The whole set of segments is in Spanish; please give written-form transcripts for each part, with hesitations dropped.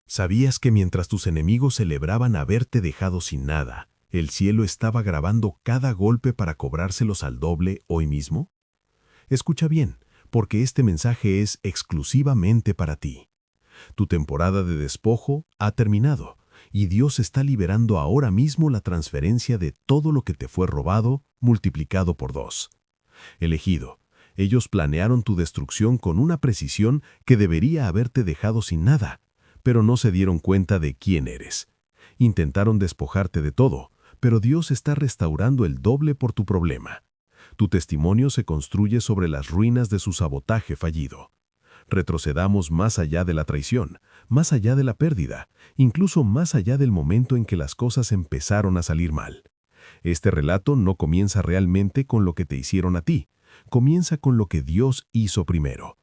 ¿Sabías que mientras tus enemigos celebraban haberte dejado sin nada, el cielo estaba grabando cada golpe para cobrárselos al doble hoy mismo? Escucha bien, porque este mensaje es exclusivamente para ti. Tu temporada de despojo ha terminado, y Dios está liberando ahora mismo la transferencia de todo lo que te fue robado, multiplicado por 2. Elegido, ellos planearon tu destrucción con una precisión que debería haberte dejado sin nada, pero no se dieron cuenta de quién eres. Intentaron despojarte de todo, pero Dios está restaurando el doble por tu problema. Tu testimonio se construye sobre las ruinas de su sabotaje fallido. Retrocedamos más allá de la traición, más allá de la pérdida, incluso más allá del momento en que las cosas empezaron a salir mal. Este relato no comienza realmente con lo que te hicieron a ti, comienza con lo que Dios hizo primero.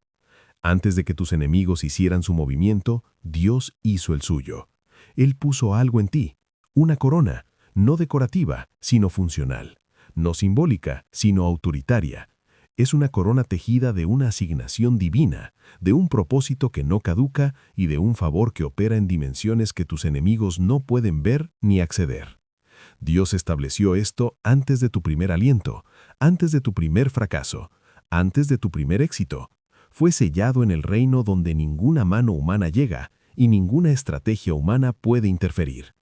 Antes de que tus enemigos hicieran su movimiento, Dios hizo el suyo. Él puso algo en ti, una corona, no decorativa, sino funcional, no simbólica, sino autoritaria. Es una corona tejida de una asignación divina, de un propósito que no caduca y de un favor que opera en dimensiones que tus enemigos no pueden ver ni acceder. Dios estableció esto antes de tu primer aliento, antes de tu primer fracaso, antes de tu primer éxito. Fue sellado en el reino donde ninguna mano humana llega y ninguna estrategia humana puede interferir.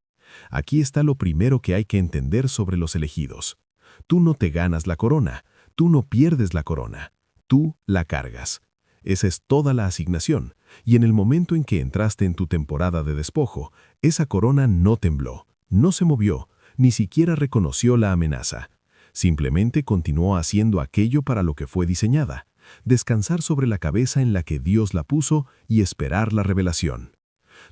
Aquí está lo primero que hay que entender sobre los elegidos. Tú no te ganas la corona, tú no pierdes la corona, tú la cargas. Esa es toda la asignación, y en el momento en que entraste en tu temporada de despojo, esa corona no tembló, no se movió, ni siquiera reconoció la amenaza. Simplemente continuó haciendo aquello para lo que fue diseñada. Descansar sobre la cabeza en la que Dios la puso y esperar la revelación.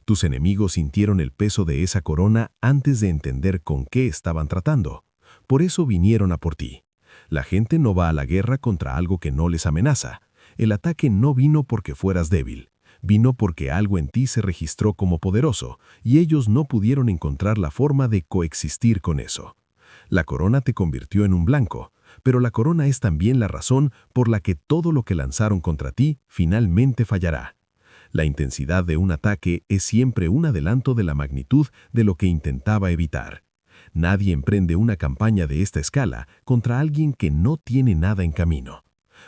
Tus enemigos sintieron el peso de esa corona antes de entender con qué estaban tratando. Por eso vinieron a por ti. La gente no va a la guerra contra algo que no les amenaza. El ataque no vino porque fueras débil. Vino porque algo en ti se registró como poderoso y ellos no pudieron encontrar la forma de coexistir con eso. La corona te convirtió en un blanco, pero la corona es también la razón por la que todo lo que lanzaron contra ti finalmente fallará. La intensidad de un ataque es siempre un adelanto de la magnitud de lo que intentaba evitar. Nadie emprende una campaña de esta escala contra alguien que no tiene nada en camino.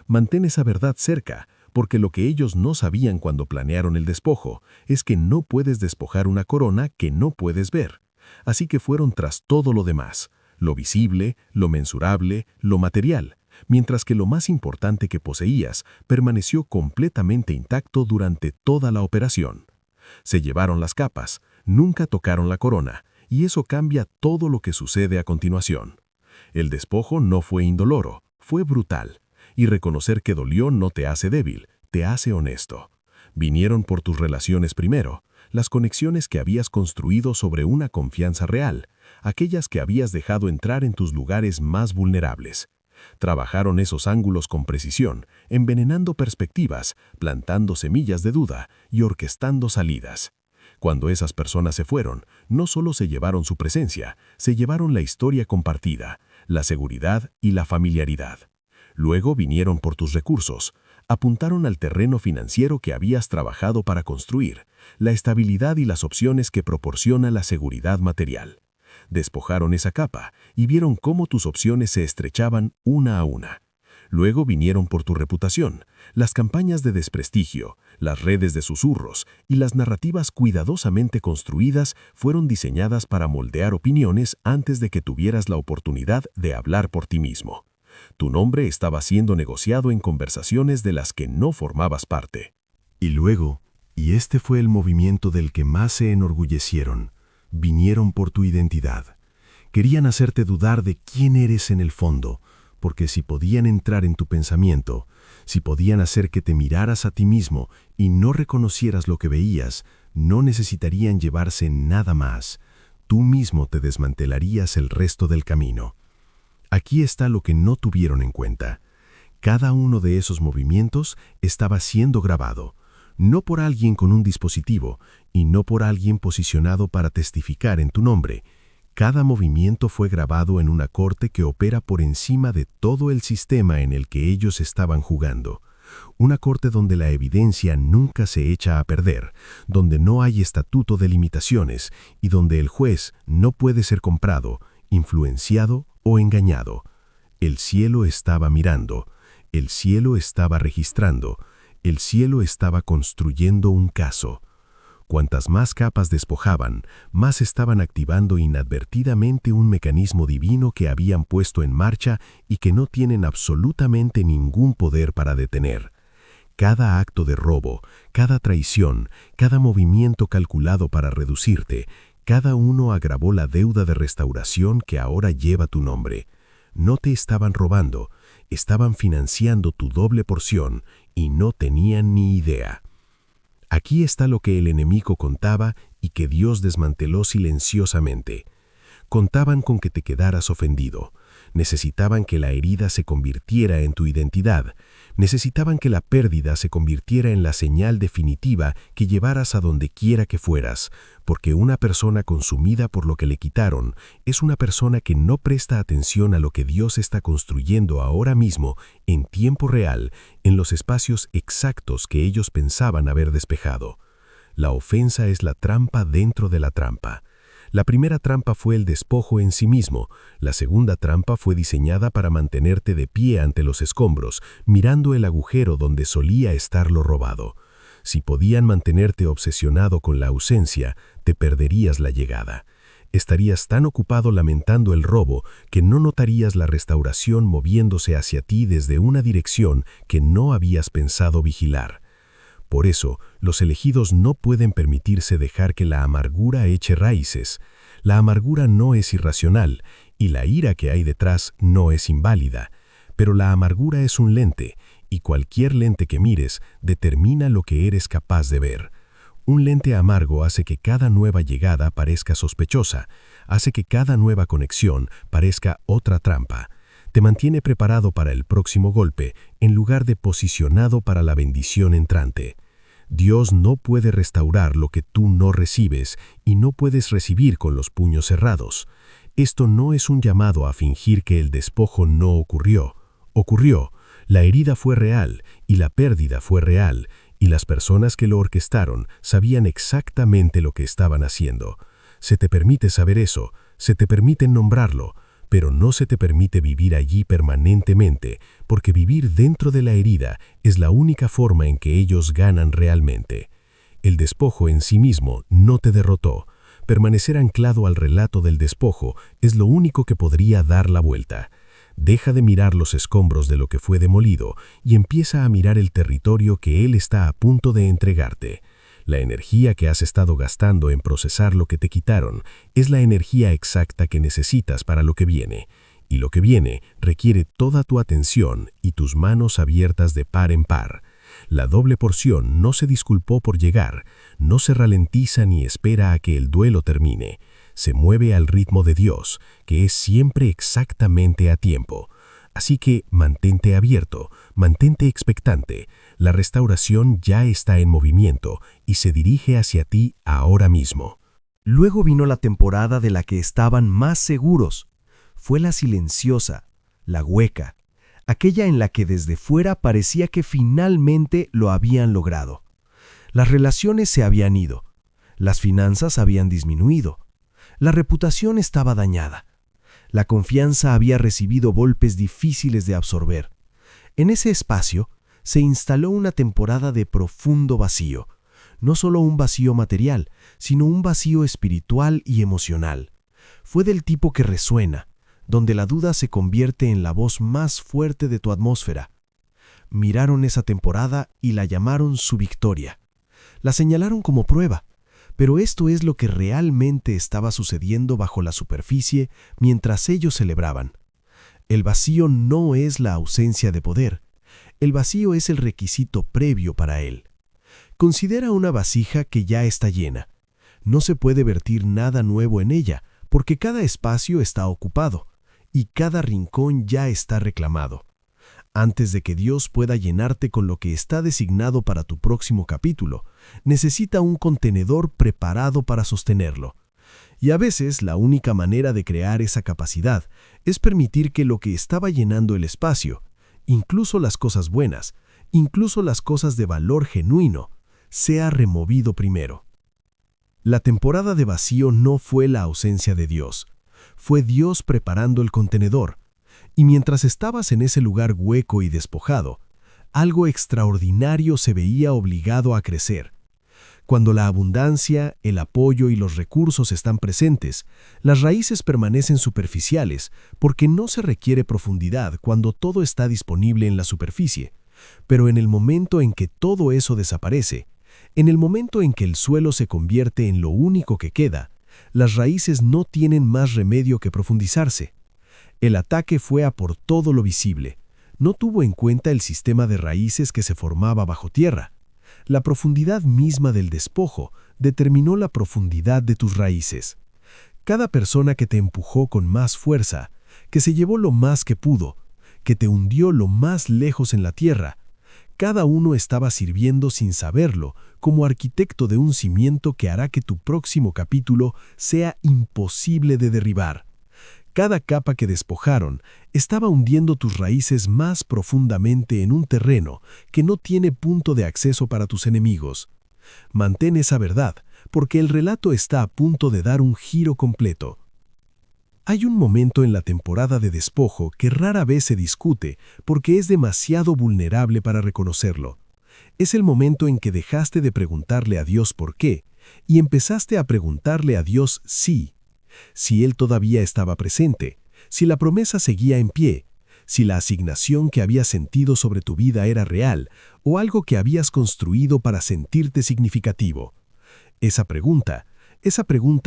Mantén esa verdad cerca, porque lo que ellos no sabían cuando planearon el despojo es que no puedes despojar una corona que no puedes ver. Así que fueron tras todo lo demás. Lo visible, lo mensurable, lo material, mientras que lo más importante que poseías permaneció completamente intacto durante toda la operación. Se llevaron las capas, nunca tocaron la corona, y eso cambia todo lo que sucede a continuación. El despojo no fue indoloro, fue brutal, y reconocer que dolió no te hace débil, te hace honesto. Vinieron por tus relaciones primero, las conexiones que habías construido sobre una confianza real, aquellas que habías dejado entrar en tus lugares más vulnerables. Trabajaron esos ángulos con precisión, envenenando perspectivas, plantando semillas de duda y orquestando salidas. Cuando esas personas se fueron, no solo se llevaron su presencia, se llevaron la historia compartida, la seguridad y la familiaridad. Luego vinieron por tus recursos, apuntaron al terreno financiero que habías trabajado para construir, la estabilidad y las opciones que proporciona la seguridad material. Despojaron esa capa y vieron cómo tus opciones se estrechaban una a una. Luego vinieron por tu reputación, las campañas de desprestigio, las redes de susurros y las narrativas cuidadosamente construidas fueron diseñadas para moldear opiniones antes de que tuvieras la oportunidad de hablar por ti mismo. Tu nombre estaba siendo negociado en conversaciones de las que no formabas parte. Y luego, y este fue el movimiento del que más se enorgullecieron, vinieron por tu identidad. Querían hacerte dudar de quién eres en el fondo, porque si podían entrar en tu pensamiento, si podían hacer que te miraras a ti mismo y no reconocieras lo que veías, no necesitarían llevarse nada más. Tú mismo te desmantelarías el resto del camino. Aquí está lo que no tuvieron en cuenta. Cada uno de esos movimientos estaba siendo grabado, no por alguien con un dispositivo y no por alguien posicionado para testificar en tu nombre. Cada movimiento fue grabado en una corte que opera por encima de todo el sistema en el que ellos estaban jugando, Una corte donde la evidencia nunca se echa a perder, donde no hay estatuto de limitaciones y donde el juez no puede ser comprado, influenciado o engañado. El cielo estaba mirando, el cielo estaba registrando, el cielo estaba construyendo un caso. Cuantas más capas despojaban, más estaban activando inadvertidamente un mecanismo divino que habían puesto en marcha y que no tienen absolutamente ningún poder para detener. Cada acto de robo, cada traición, cada movimiento calculado para reducirte, cada uno agravó la deuda de restauración que ahora lleva tu nombre. No te estaban robando, estaban financiando tu doble porción y no tenían ni idea. Aquí está lo que el enemigo contaba y que Dios desmanteló silenciosamente. Contaban con que te quedaras ofendido. Necesitaban que la herida se convirtiera en tu identidad. Necesitaban que la pérdida se convirtiera en la señal definitiva que llevaras a donde quiera que fueras, porque una persona consumida por lo que le quitaron es una persona que no presta atención a lo que Dios está construyendo ahora mismo, en tiempo real, en los espacios exactos que ellos pensaban haber despejado. La ofensa es la trampa dentro de la trampa. La primera trampa fue el despojo en sí mismo, la segunda trampa fue diseñada para mantenerte de pie ante los escombros, mirando el agujero donde solía estar lo robado. Si podían mantenerte obsesionado con la ausencia, te perderías la llegada. Estarías tan ocupado lamentando el robo que no notarías la restauración moviéndose hacia ti desde una dirección que no habías pensado vigilar. Por eso, los elegidos no pueden permitirse dejar que la amargura eche raíces. La amargura no es irracional, y la ira que hay detrás no es inválida. Pero la amargura es un lente, y cualquier lente que mires determina lo que eres capaz de ver. Un lente amargo hace que cada nueva llegada parezca sospechosa, hace que cada nueva conexión parezca otra trampa. Te mantiene preparado para el próximo golpe, en lugar de posicionado para la bendición entrante. Dios no puede restaurar lo que tú no recibes y no puedes recibir con los puños cerrados. Esto no es un llamado a fingir que el despojo no ocurrió. Ocurrió, la herida fue real y la pérdida fue real, y las personas que lo orquestaron sabían exactamente lo que estaban haciendo. Se te permite saber eso, se te permite nombrarlo, pero no se te permite vivir allí permanentemente, porque vivir dentro de la herida es la única forma en que ellos ganan realmente. El despojo en sí mismo no te derrotó. Permanecer anclado al relato del despojo es lo único que podría dar la vuelta. Deja de mirar los escombros de lo que fue demolido y empieza a mirar el territorio que Él está a punto de entregarte. La energía que has estado gastando en procesar lo que te quitaron es la energía exacta que necesitas para lo que viene. Y lo que viene requiere toda tu atención y tus manos abiertas de par en par. La doble porción no se disculpó por llegar, no se ralentiza ni espera a que el duelo termine. Se mueve al ritmo de Dios, que es siempre exactamente a tiempo. Así que mantente abierto, mantente expectante. La restauración ya está en movimiento y se dirige hacia ti ahora mismo. Luego vino la temporada de la que estaban más seguros. Fue la silenciosa, la hueca, aquella en la que desde fuera parecía que finalmente lo habían logrado. Las relaciones se habían ido, las finanzas habían disminuido, la reputación estaba dañada. La confianza había recibido golpes difíciles de absorber. En ese espacio se instaló una temporada de profundo vacío, no solo un vacío material, sino un vacío espiritual y emocional. Fue del tipo que resuena, donde la duda se convierte en la voz más fuerte de tu atmósfera. Miraron esa temporada y la llamaron su victoria. La señalaron como prueba. Pero esto es lo que realmente estaba sucediendo bajo la superficie mientras ellos celebraban. El vacío no es la ausencia de poder. El vacío es el requisito previo para él. Considera una vasija que ya está llena. No se puede vertir nada nuevo en ella, porque cada espacio está ocupado y cada rincón ya está reclamado. Antes de que Dios pueda llenarte con lo que está designado para tu próximo capítulo, necesita un contenedor preparado para sostenerlo. Y a veces la única manera de crear esa capacidad es permitir que lo que estaba llenando el espacio, incluso las cosas buenas, incluso las cosas de valor genuino, sea removido primero. La temporada de vacío no fue la ausencia de Dios, fue Dios preparando el contenedor, y mientras estabas en ese lugar hueco y despojado, algo extraordinario se veía obligado a crecer. Cuando la abundancia, el apoyo y los recursos están presentes, las raíces permanecen superficiales porque no se requiere profundidad cuando todo está disponible en la superficie. Pero en el momento en que todo eso desaparece, en el momento en que el suelo se convierte en lo único que queda, las raíces no tienen más remedio que profundizarse. El ataque fue a por todo lo visible. No tuvo en cuenta el sistema de raíces que se formaba bajo tierra. La profundidad misma del despojo determinó la profundidad de tus raíces. Cada persona que te empujó con más fuerza, que se llevó lo más que pudo, que te hundió lo más lejos en la tierra, cada uno estaba sirviendo sin saberlo como arquitecto de un cimiento que hará que tu próximo capítulo sea imposible de derribar. Cada capa que despojaron estaba hundiendo tus raíces más profundamente en un terreno que no tiene punto de acceso para tus enemigos. Mantén esa verdad, porque el relato está a punto de dar un giro completo. Hay un momento en la temporada de despojo que rara vez se discute porque es demasiado vulnerable para reconocerlo. Es el momento en que dejaste de preguntarle a Dios por qué y empezaste a preguntarle a Dios sí. Si Él todavía estaba presente, si la promesa seguía en pie, si la asignación que habías sentido sobre tu vida era real o algo que habías construido para sentirte significativo. Esa pregunta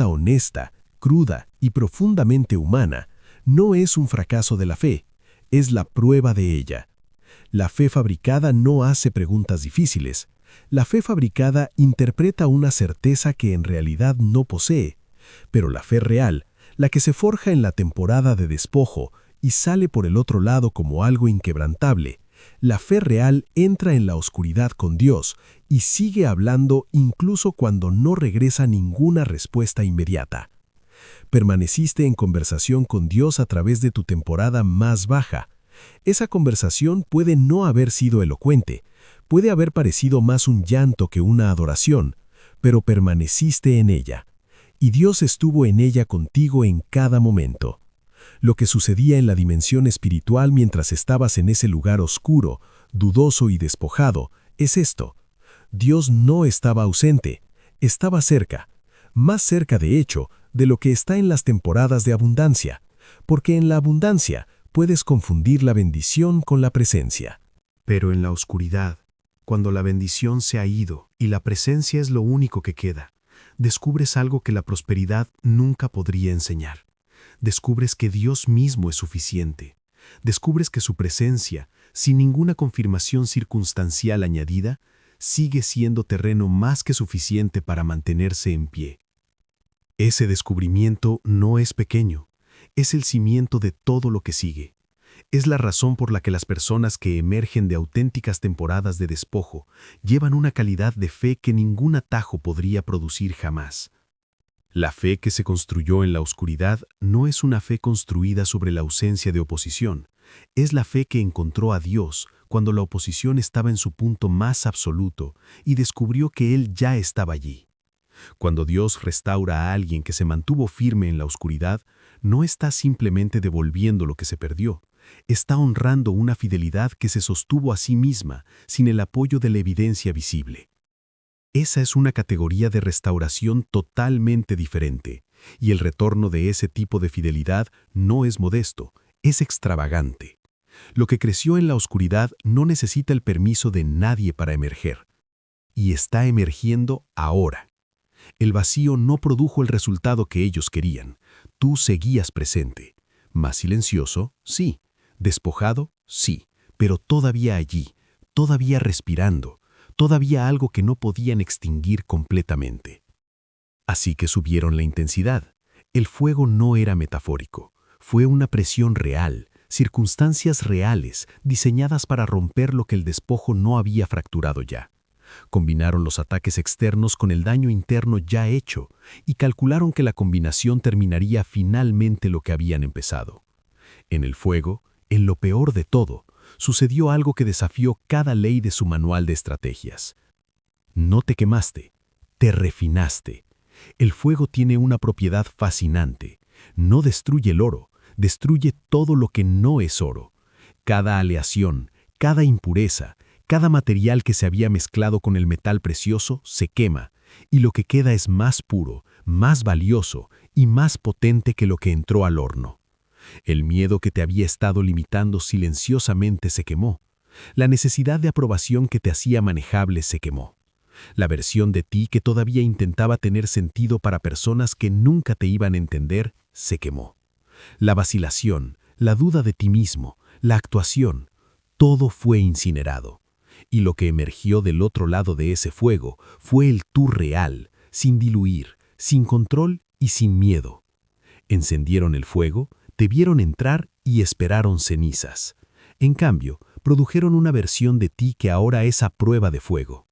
honesta, cruda y profundamente humana, no es un fracaso de la fe, es la prueba de ella. La fe fabricada no hace preguntas difíciles. La fe fabricada interpreta una certeza que en realidad no posee. Pero la fe real, la que se forja en la temporada de despojo y sale por el otro lado como algo inquebrantable, la fe real entra en la oscuridad con Dios y sigue hablando incluso cuando no regresa ninguna respuesta inmediata. Permaneciste en conversación con Dios a través de tu temporada más baja. Esa conversación puede no haber sido elocuente, puede haber parecido más un llanto que una adoración, pero permaneciste en ella. Y Dios estuvo en ella contigo en cada momento. Lo que sucedía en la dimensión espiritual mientras estabas en ese lugar oscuro, dudoso y despojado, es esto. Dios no estaba ausente, estaba cerca, más cerca de hecho de lo que está en las temporadas de abundancia, porque en la abundancia puedes confundir la bendición con la presencia. Pero en la oscuridad, cuando la bendición se ha ido y la presencia es lo único que queda, descubres algo que la prosperidad nunca podría enseñar. Descubres que Dios mismo es suficiente. Descubres que su presencia, sin ninguna confirmación circunstancial añadida, sigue siendo terreno más que suficiente para mantenerse en pie. Ese descubrimiento no es pequeño, es el cimiento de todo lo que sigue. Es la razón por la que las personas que emergen de auténticas temporadas de despojo llevan una calidad de fe que ningún atajo podría producir jamás. La fe que se construyó en la oscuridad no es una fe construida sobre la ausencia de oposición, es la fe que encontró a Dios cuando la oposición estaba en su punto más absoluto y descubrió que Él ya estaba allí. Cuando Dios restaura a alguien que se mantuvo firme en la oscuridad, no está simplemente devolviendo lo que se perdió, está honrando una fidelidad que se sostuvo a sí misma sin el apoyo de la evidencia visible. Esa es una categoría de restauración totalmente diferente, y el retorno de ese tipo de fidelidad no es modesto, es extravagante. Lo que creció en la oscuridad no necesita el permiso de nadie para emerger, y está emergiendo ahora. El vacío no produjo el resultado que ellos querían, tú seguías presente, más silencioso, sí, despojado, sí, pero todavía allí, todavía respirando, todavía algo que no podían extinguir completamente. Así que subieron la intensidad. El fuego no era metafórico, fue una presión real, circunstancias reales, diseñadas para romper lo que el despojo no había fracturado ya. Combinaron los ataques externos con el daño interno ya hecho y calcularon que la combinación terminaría finalmente lo que habían empezado. En el fuego, en lo peor de todo, sucedió algo que desafió cada ley de su manual de estrategias. No te quemaste, te refinaste. El fuego tiene una propiedad fascinante. No destruye el oro, destruye todo lo que no es oro. Cada aleación, cada impureza, cada material que se había mezclado con el metal precioso se quema, y lo que queda es más puro, más valioso y más potente que lo que entró al horno. El miedo que te había estado limitando silenciosamente se quemó. La necesidad de aprobación que te hacía manejable se quemó. La versión de ti que todavía intentaba tener sentido para personas que nunca te iban a entender se quemó. La vacilación, la duda de ti mismo, la actuación, todo fue incinerado. Y lo que emergió del otro lado de ese fuego fue el tú real, sin diluir, sin control y sin miedo. Encendieron el fuego, te vieron entrar y esperaron cenizas. En cambio, produjeron una versión de ti que ahora es a prueba de fuego.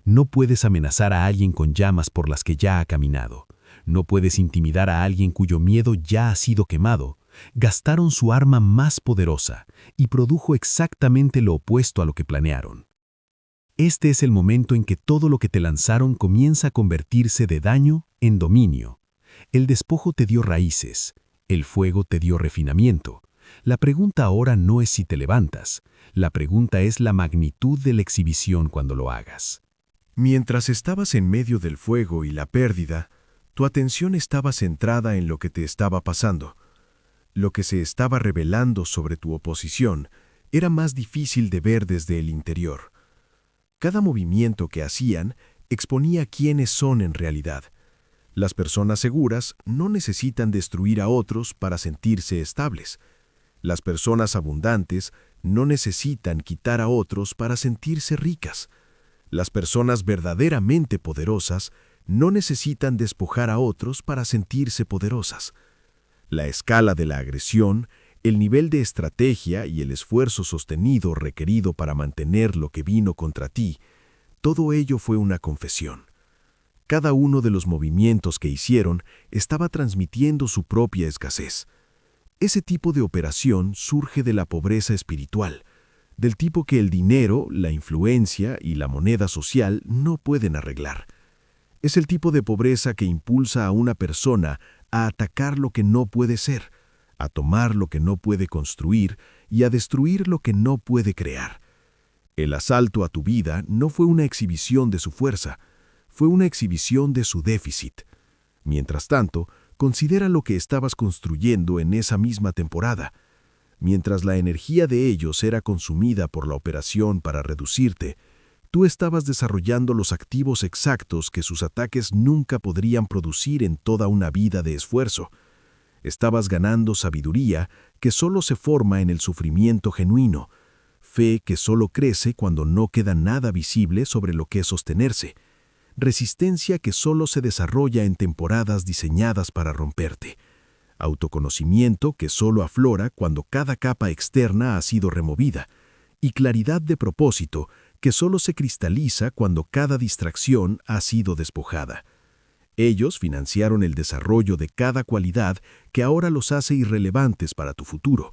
No puedes amenazar a alguien con llamas por las que ya ha caminado. No puedes intimidar a alguien cuyo miedo ya ha sido quemado. Gastaron su arma más poderosa y produjo exactamente lo opuesto a lo que planearon. Este es el momento en que todo lo que te lanzaron comienza a convertirse de daño en dominio. El despojo te dio raíces, el fuego te dio refinamiento. La pregunta ahora no es si te levantas, la pregunta es la magnitud de la exhibición cuando lo hagas. Mientras estabas en medio del fuego y la pérdida, tu atención estaba centrada en lo que te estaba pasando. Lo que se estaba revelando sobre tu oposición era más difícil de ver desde el interior. Cada movimiento que hacían exponía quiénes son en realidad. Las personas seguras no necesitan destruir a otros para sentirse estables. Las personas abundantes no necesitan quitar a otros para sentirse ricas. Las personas verdaderamente poderosas no necesitan despojar a otros para sentirse poderosas. La escala de la agresión, el nivel de estrategia y el esfuerzo sostenido requerido para mantener lo que vino contra ti, todo ello fue una confesión. Cada uno de los movimientos que hicieron estaba transmitiendo su propia escasez. Ese tipo de operación surge de la pobreza espiritual, del tipo que el dinero, la influencia y la moneda social no pueden arreglar. Es el tipo de pobreza que impulsa a una persona a atacar lo que no puede ser, a tomar lo que no puede construir y a destruir lo que no puede crear. El asalto a tu vida no fue una exhibición de su fuerza, fue una exhibición de su déficit. Mientras tanto, considera lo que estabas construyendo en esa misma temporada. Mientras la energía de ellos era consumida por la operación para reducirte, tú estabas desarrollando los activos exactos que sus ataques nunca podrían producir en toda una vida de esfuerzo. Estabas ganando sabiduría que solo se forma en el sufrimiento genuino, fe que solo crece cuando no queda nada visible sobre lo que sostenerse, resistencia que solo se desarrolla en temporadas diseñadas para romperte, autoconocimiento que solo aflora cuando cada capa externa ha sido removida, y claridad de propósito que solo se cristaliza cuando cada distracción ha sido despojada. Ellos financiaron el desarrollo de cada cualidad que ahora los hace irrelevantes para tu futuro.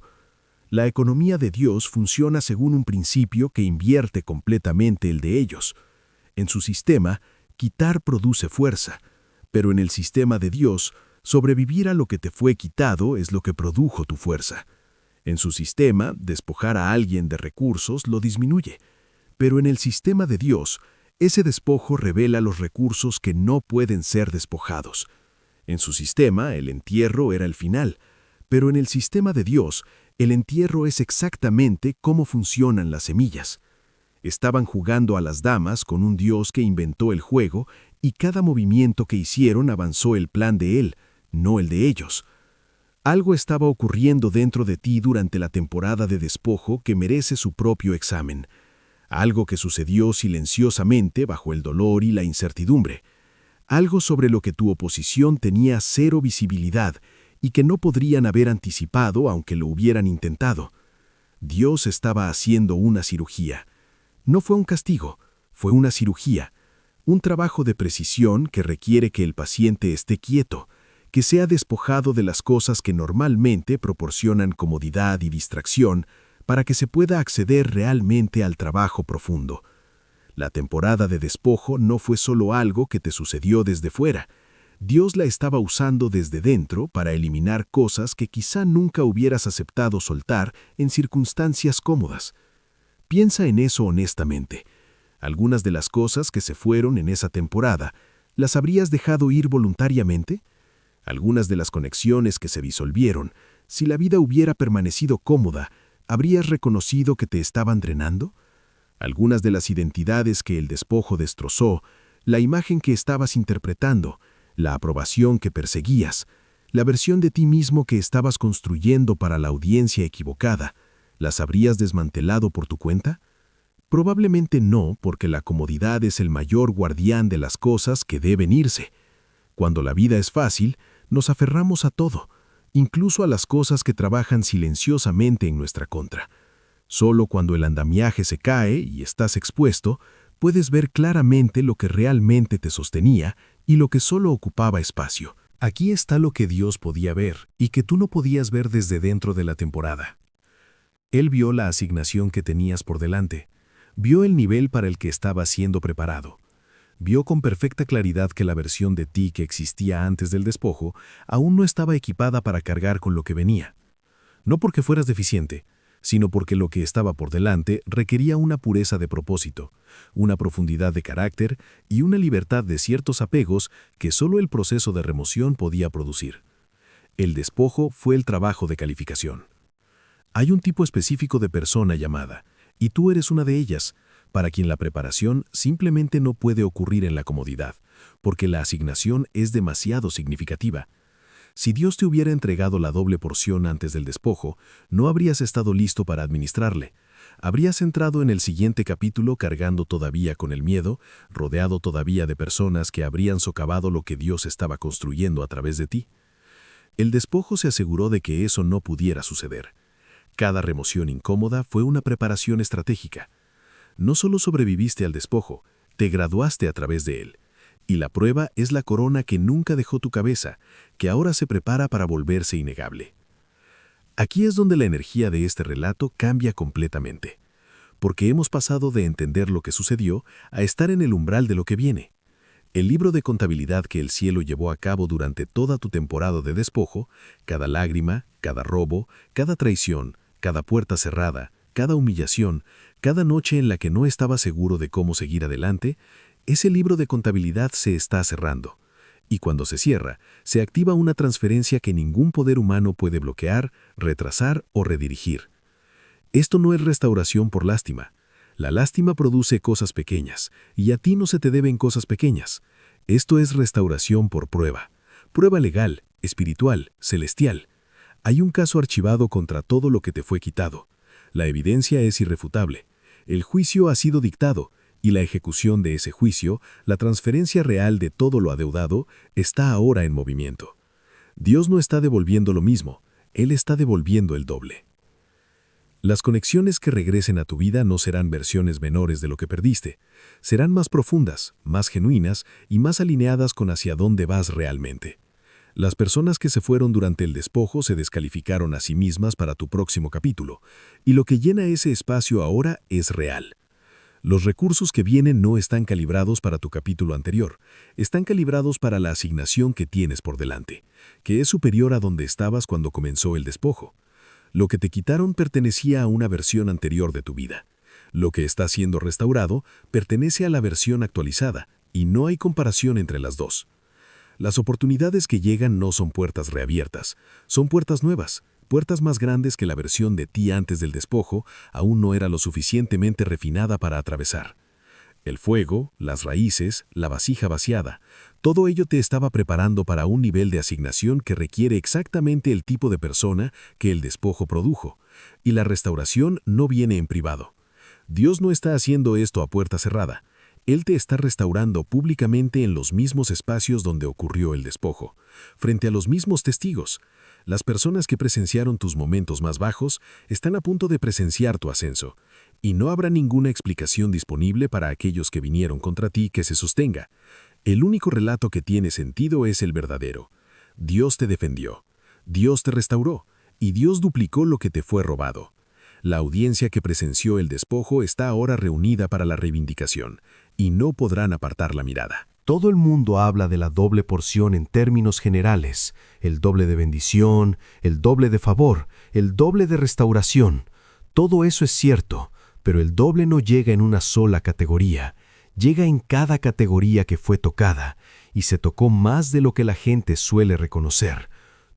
La economía de Dios funciona según un principio que invierte completamente el de ellos. En su sistema, quitar produce fuerza, pero en el sistema de Dios, sobrevivir a lo que te fue quitado es lo que produjo tu fuerza. En su sistema, despojar a alguien de recursos lo disminuye, pero en el sistema de Dios, ese despojo revela los recursos que no pueden ser despojados. En su sistema, el entierro era el final, pero en el sistema de Dios, el entierro es exactamente cómo funcionan las semillas. Estaban jugando a las damas con un Dios que inventó el juego y cada movimiento que hicieron avanzó el plan de él, no el de ellos. Algo estaba ocurriendo dentro de ti durante la temporada de despojo que merece su propio examen. Algo que sucedió silenciosamente bajo el dolor y la incertidumbre. Algo sobre lo que tu oposición tenía cero visibilidad y que no podrían haber anticipado aunque lo hubieran intentado. Dios estaba haciendo una cirugía. No fue un castigo, fue una cirugía, un trabajo de precisión que requiere que el paciente esté quieto, que sea despojado de las cosas que normalmente proporcionan comodidad y distracción para que se pueda acceder realmente al trabajo profundo. La temporada de despojo no fue solo algo que te sucedió desde fuera. Dios la estaba usando desde dentro para eliminar cosas que quizá nunca hubieras aceptado soltar en circunstancias cómodas. Piensa en eso honestamente. Algunas de las cosas que se fueron en esa temporada, ¿las habrías dejado ir voluntariamente? Algunas de las conexiones que se disolvieron, si la vida hubiera permanecido cómoda, ¿habrías reconocido que te estaban drenando? Algunas de las identidades que el despojo destrozó, la imagen que estabas interpretando, la aprobación que perseguías, la versión de ti mismo que estabas construyendo para la audiencia equivocada, ¿las habrías desmantelado por tu cuenta? Probablemente no, porque la comodidad es el mayor guardián de las cosas que deben irse. Cuando la vida es fácil, nos aferramos a todo, incluso a las cosas que trabajan silenciosamente en nuestra contra. Solo cuando el andamiaje se cae y estás expuesto, puedes ver claramente lo que realmente te sostenía y lo que solo ocupaba espacio. Aquí está lo que Dios podía ver y que tú no podías ver desde dentro de la temporada. Él vio la asignación que tenías por delante, vio el nivel para el que estabas siendo preparado. Vio con perfecta claridad que la versión de ti que existía antes del despojo aún no estaba equipada para cargar con lo que venía. No porque fueras deficiente, sino porque lo que estaba por delante requería una pureza de propósito, una profundidad de carácter y una libertad de ciertos apegos que solo el proceso de remoción podía producir. El despojo fue el trabajo de calificación. Hay un tipo específico de persona llamada, y tú eres una de ellas, para quien la preparación simplemente no puede ocurrir en la comodidad, porque la asignación es demasiado significativa. Si Dios te hubiera entregado la doble porción antes del despojo, no habrías estado listo para administrarle. Habrías entrado en el siguiente capítulo cargando todavía con el miedo, rodeado todavía de personas que habrían socavado lo que Dios estaba construyendo a través de ti. El despojo se aseguró de que eso no pudiera suceder. Cada remoción incómoda fue una preparación estratégica. No solo sobreviviste al despojo, te graduaste a través de él. Y la prueba es la corona que nunca dejó tu cabeza, que ahora se prepara para volverse innegable. Aquí es donde la energía de este relato cambia completamente, porque hemos pasado de entender lo que sucedió a estar en el umbral de lo que viene. El libro de contabilidad que el cielo llevó a cabo durante toda tu temporada de despojo, cada lágrima, cada robo, cada traición, cada puerta cerrada, cada humillación, cada noche en la que no estaba seguro de cómo seguir adelante, ese libro de contabilidad se está cerrando. Y cuando se cierra, se activa una transferencia que ningún poder humano puede bloquear, retrasar o redirigir. Esto no es restauración por lástima. La lástima produce cosas pequeñas, y a ti no se te deben cosas pequeñas. Esto es restauración por prueba. Prueba legal, espiritual, celestial. Hay un caso archivado contra todo lo que te fue quitado. La evidencia es irrefutable. El juicio ha sido dictado, y la ejecución de ese juicio, la transferencia real de todo lo adeudado, está ahora en movimiento. Dios no está devolviendo lo mismo, Él está devolviendo el doble. Las conexiones que regresen a tu vida no serán versiones menores de lo que perdiste, serán más profundas, más genuinas y más alineadas con hacia dónde vas realmente. Las personas que se fueron durante el despojo se descalificaron a sí mismas para tu próximo capítulo, y lo que llena ese espacio ahora es real. Los recursos que vienen no están calibrados para tu capítulo anterior, están calibrados para la asignación que tienes por delante, que es superior a donde estabas cuando comenzó el despojo. Lo que te quitaron pertenecía a una versión anterior de tu vida. Lo que está siendo restaurado pertenece a la versión actualizada, y no hay comparación entre las dos. Las oportunidades que llegan no son puertas reabiertas, son puertas nuevas, puertas más grandes que la versión de ti antes del despojo aún no era lo suficientemente refinada para atravesar. El fuego, las raíces, la vasija vaciada, todo ello te estaba preparando para un nivel de asignación que requiere exactamente el tipo de persona que el despojo produjo, y la restauración no viene en privado. Dios no está haciendo esto a puerta cerrada. Él te está restaurando públicamente en los mismos espacios donde ocurrió el despojo, frente a los mismos testigos. Las personas que presenciaron tus momentos más bajos están a punto de presenciar tu ascenso, y no habrá ninguna explicación disponible para aquellos que vinieron contra ti que se sostenga. El único relato que tiene sentido es el verdadero. Dios te defendió, Dios te restauró, y Dios duplicó lo que te fue robado. La audiencia que presenció el despojo está ahora reunida para la reivindicación, y no podrán apartar la mirada. Todo el mundo habla de la doble porción en términos generales, el doble de bendición, el doble de favor, el doble de restauración. Todo eso es cierto, pero el doble no llega en una sola categoría, llega en cada categoría que fue tocada, y se tocó más de lo que la gente suele reconocer.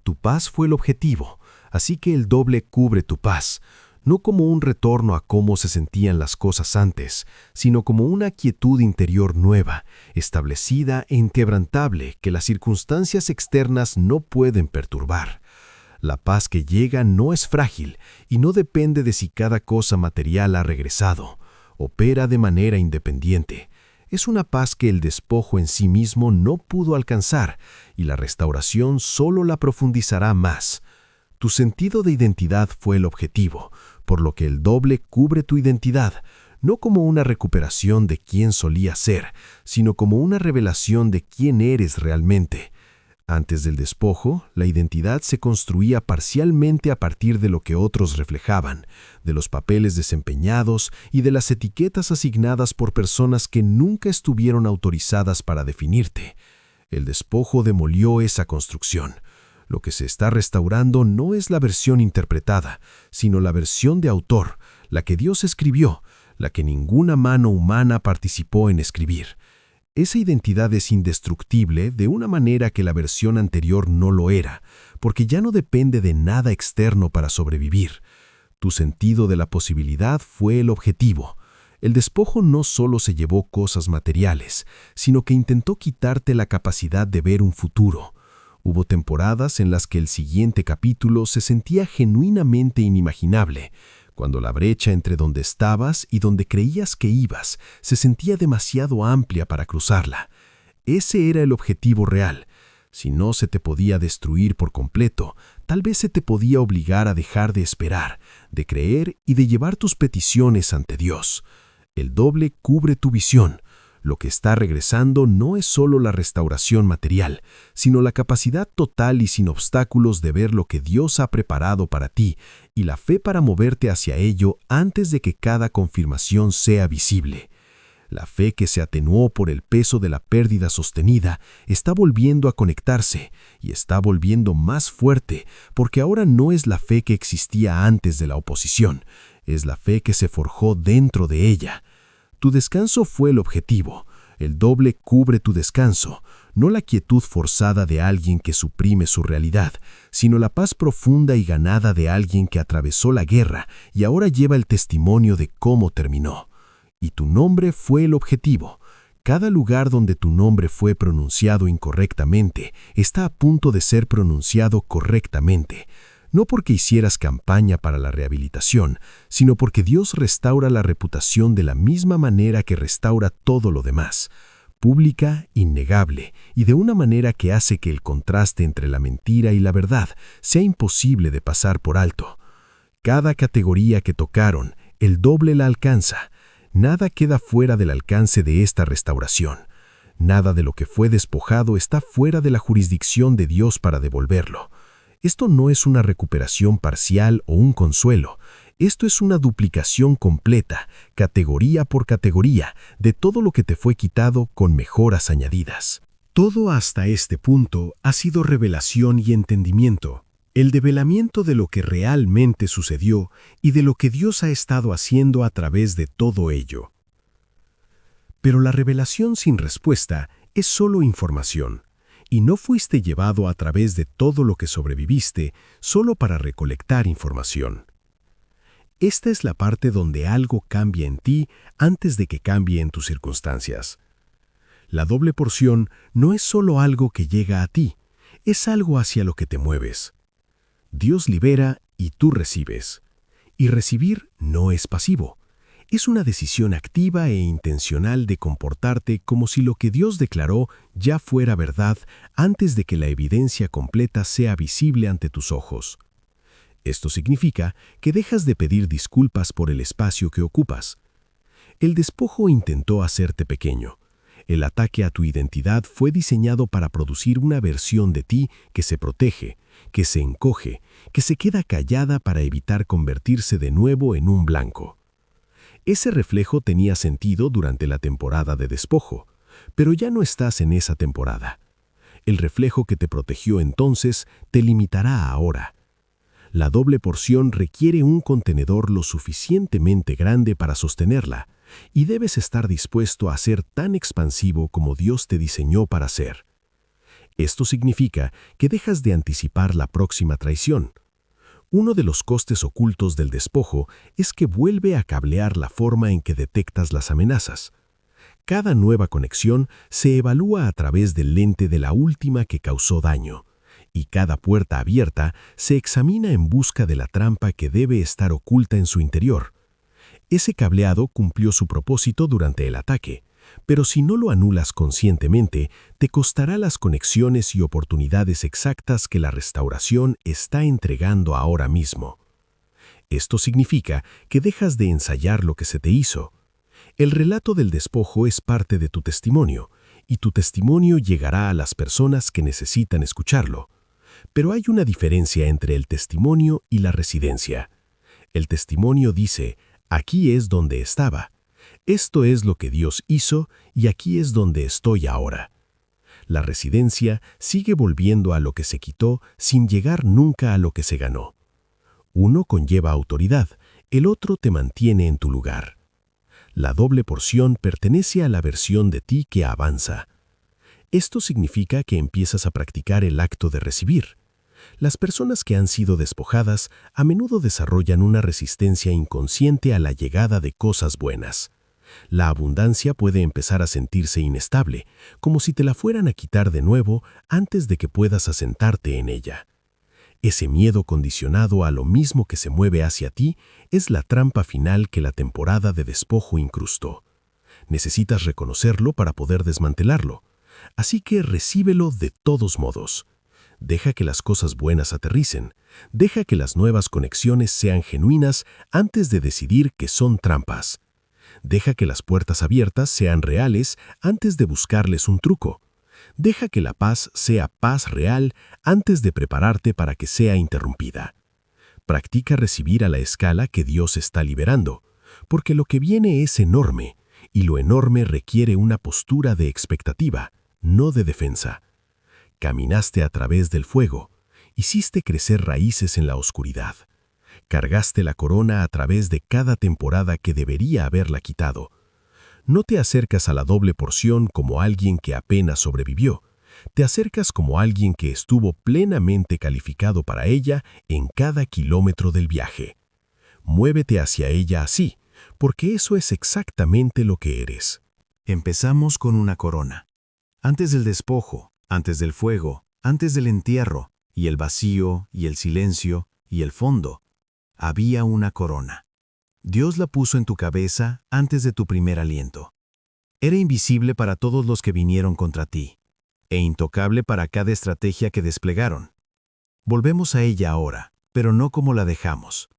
Tu paz fue el objetivo, así que el doble cubre tu paz, no como un retorno a cómo se sentían las cosas antes, sino como una quietud interior nueva, establecida e inquebrantable que las circunstancias externas no pueden perturbar. La paz que llega no es frágil y no depende de si cada cosa material ha regresado. Opera de manera independiente. Es una paz que el despojo en sí mismo no pudo alcanzar y la restauración solo la profundizará más. Tu sentido de identidad fue el objetivo, por lo que el doble cubre tu identidad, no como una recuperación de quién solías ser, sino como una revelación de quién eres realmente. Antes del despojo, la identidad se construía parcialmente a partir de lo que otros reflejaban, de los papeles desempeñados y de las etiquetas asignadas por personas que nunca estuvieron autorizadas para definirte. El despojo demolió esa construcción. Lo que se está restaurando no es la versión interpretada, sino la versión de autor, la que Dios escribió, la que ninguna mano humana participó en escribir. Esa identidad es indestructible de una manera que la versión anterior no lo era, porque ya no depende de nada externo para sobrevivir. Tu sentido de la posibilidad fue el objetivo. El despojo no solo se llevó cosas materiales, sino que intentó quitarte la capacidad de ver un futuro. Hubo temporadas en las que el siguiente capítulo se sentía genuinamente inimaginable, cuando la brecha entre donde estabas y donde creías que ibas se sentía demasiado amplia para cruzarla. Ese era el objetivo real. Si no se te podía destruir por completo, tal vez se te podía obligar a dejar de esperar, de creer y de llevar tus peticiones ante Dios. El doble cubre tu visión. Lo que está regresando no es solo la restauración material, sino la capacidad total y sin obstáculos de ver lo que Dios ha preparado para ti y la fe para moverte hacia ello antes de que cada confirmación sea visible. La fe que se atenuó por el peso de la pérdida sostenida está volviendo a conectarse y está volviendo más fuerte porque ahora no es la fe que existía antes de la oposición, es la fe que se forjó dentro de ella. Tu descanso fue el objetivo. El doble cubre tu descanso, no la quietud forzada de alguien que suprime su realidad, sino la paz profunda y ganada de alguien que atravesó la guerra y ahora lleva el testimonio de cómo terminó. Y tu nombre fue el objetivo. Cada lugar donde tu nombre fue pronunciado incorrectamente está a punto de ser pronunciado correctamente. No porque hicieras campaña para la rehabilitación, sino porque Dios restaura la reputación de la misma manera que restaura todo lo demás, pública, innegable, y de una manera que hace que el contraste entre la mentira y la verdad sea imposible de pasar por alto. Cada categoría que tocaron, el doble la alcanza. Nada queda fuera del alcance de esta restauración. Nada de lo que fue despojado está fuera de la jurisdicción de Dios para devolverlo. Esto no es una recuperación parcial o un consuelo. Esto es una duplicación completa, categoría por categoría, de todo lo que te fue quitado con mejoras añadidas. Todo hasta este punto ha sido revelación y entendimiento, el develamiento de lo que realmente sucedió y de lo que Dios ha estado haciendo a través de todo ello. Pero la revelación sin respuesta es solo información. Y no fuiste llevado a través de todo lo que sobreviviste solo para recolectar información. Esta es la parte donde algo cambia en ti antes de que cambie en tus circunstancias. La doble porción no es solo algo que llega a ti, es algo hacia lo que te mueves. Dios libera y tú recibes. Y recibir no es pasivo. Es una decisión activa e intencional de comportarte como si lo que Dios declaró ya fuera verdad antes de que la evidencia completa sea visible ante tus ojos. Esto significa que dejas de pedir disculpas por el espacio que ocupas. El despojo intentó hacerte pequeño. El ataque a tu identidad fue diseñado para producir una versión de ti que se protege, que se encoge, que se queda callada para evitar convertirse de nuevo en un blanco. Ese reflejo tenía sentido durante la temporada de despojo, pero ya no estás en esa temporada. El reflejo que te protegió entonces te limitará ahora. La doble porción requiere un contenedor lo suficientemente grande para sostenerla, y debes estar dispuesto a ser tan expansivo como Dios te diseñó para ser. Esto significa que dejas de anticipar la próxima traición. Uno de los costes ocultos del despojo es que vuelve a cablear la forma en que detectas las amenazas. Cada nueva conexión se evalúa a través del lente de la última que causó daño, y cada puerta abierta se examina en busca de la trampa que debe estar oculta en su interior. Ese cableado cumplió su propósito durante el ataque, pero si no lo anulas conscientemente, te costará las conexiones y oportunidades exactas que la restauración está entregando ahora mismo. Esto significa que dejas de ensayar lo que se te hizo. El relato del despojo es parte de tu testimonio, y tu testimonio llegará a las personas que necesitan escucharlo. Pero hay una diferencia entre el testimonio y la residencia. El testimonio dice, aquí es donde estaba. Esto es lo que Dios hizo y aquí es donde estoy ahora. La residencia sigue volviendo a lo que se quitó sin llegar nunca a lo que se ganó. Uno conlleva autoridad, el otro te mantiene en tu lugar. La doble porción pertenece a la versión de ti que avanza. Esto significa que empiezas a practicar el acto de recibir. Las personas que han sido despojadas a menudo desarrollan una resistencia inconsciente a la llegada de cosas buenas. La abundancia puede empezar a sentirse inestable, como si te la fueran a quitar de nuevo antes de que puedas asentarte en ella. Ese miedo condicionado a lo mismo que se mueve hacia ti es la trampa final que la temporada de despojo incrustó. Necesitas reconocerlo para poder desmantelarlo. Así que recíbelo de todos modos. Deja que las cosas buenas aterricen. Deja que las nuevas conexiones sean genuinas antes de decidir que son trampas. Deja que las puertas abiertas sean reales antes de buscarles un truco. Deja que la paz sea paz real antes de prepararte para que sea interrumpida. Practica recibir a la escala que Dios está liberando, porque lo que viene es enorme, y lo enorme requiere una postura de expectativa, no de defensa. Caminaste a través del fuego, hiciste crecer raíces en la oscuridad. Cargaste la corona a través de cada temporada que debería haberla quitado. No te acercas a la doble porción como alguien que apenas sobrevivió. Te acercas como alguien que estuvo plenamente calificado para ella en cada kilómetro del viaje. Muévete hacia ella así, porque eso es exactamente lo que eres. Empezamos con una corona. Antes del despojo, antes del fuego, antes del entierro, y el vacío, y el silencio, y el fondo, había una corona. Dios la puso en tu cabeza antes de tu primer aliento. Era invisible para todos los que vinieron contra ti, e intocable para cada estrategia que desplegaron. Volvemos a ella ahora, pero no como la dejamos.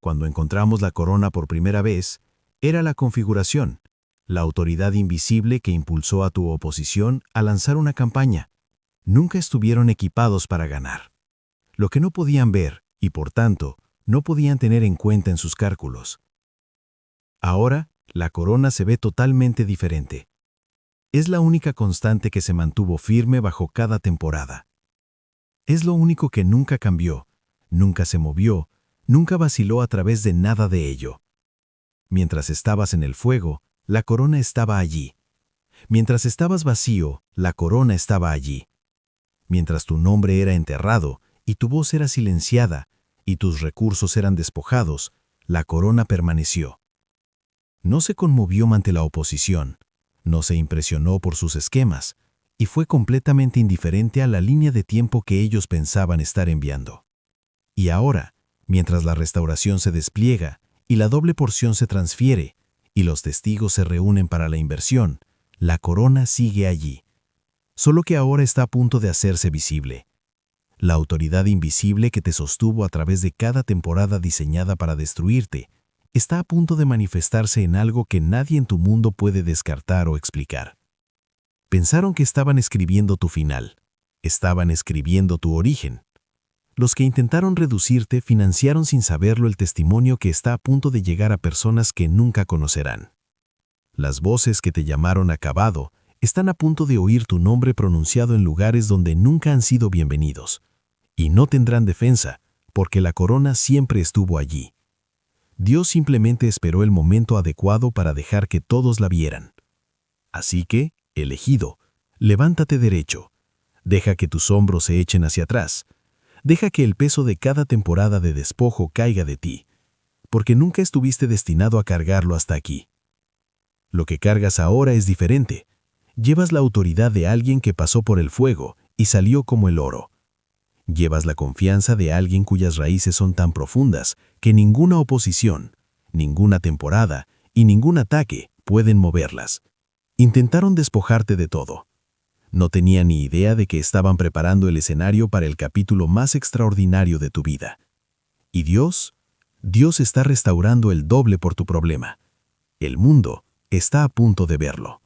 Cuando encontramos la corona por primera vez, era la configuración, la autoridad invisible que impulsó a tu oposición a lanzar una campaña. Nunca estuvieron equipados para ganar. Lo que no podían ver, y por tanto, no podían tener en cuenta en sus cálculos. Ahora, la corona se ve totalmente diferente. Es la única constante que se mantuvo firme bajo cada temporada. Es lo único que nunca cambió, nunca se movió, nunca vaciló a través de nada de ello. Mientras estabas en el fuego, la corona estaba allí. Mientras estabas vacío, la corona estaba allí. Mientras tu nombre era enterrado y tu voz era silenciada, y tus recursos eran despojados, la corona permaneció. No se conmovió ante la oposición, no se impresionó por sus esquemas, y fue completamente indiferente a la línea de tiempo que ellos pensaban estar enviando. Y ahora, mientras la restauración se despliega, y la doble porción se transfiere, y los testigos se reúnen para la inversión, la corona sigue allí. Solo que ahora está a punto de hacerse visible. La autoridad invisible que te sostuvo a través de cada temporada diseñada para destruirte, está a punto de manifestarse en algo que nadie en tu mundo puede descartar o explicar. Pensaron que estaban escribiendo tu final, estaban escribiendo tu origen. Los que intentaron reducirte financiaron sin saberlo el testimonio que está a punto de llegar a personas que nunca conocerán. Las voces que te llamaron acabado están a punto de oír tu nombre pronunciado en lugares donde nunca han sido bienvenidos. Y no tendrán defensa, porque la corona siempre estuvo allí. Dios simplemente esperó el momento adecuado para dejar que todos la vieran. Así que, elegido, levántate derecho. Deja que tus hombros se echen hacia atrás. Deja que el peso de cada temporada de despojo caiga de ti, porque nunca estuviste destinado a cargarlo hasta aquí. Lo que cargas ahora es diferente. Llevas la autoridad de alguien que pasó por el fuego y salió como el oro. Llevas la confianza de alguien cuyas raíces son tan profundas que ninguna oposición, ninguna temporada y ningún ataque pueden moverlas. Intentaron despojarte de todo. No tenían ni idea de que estaban preparando el escenario para el capítulo más extraordinario de tu vida. Y Dios está restaurando el doble por tu problema. El mundo está a punto de verlo.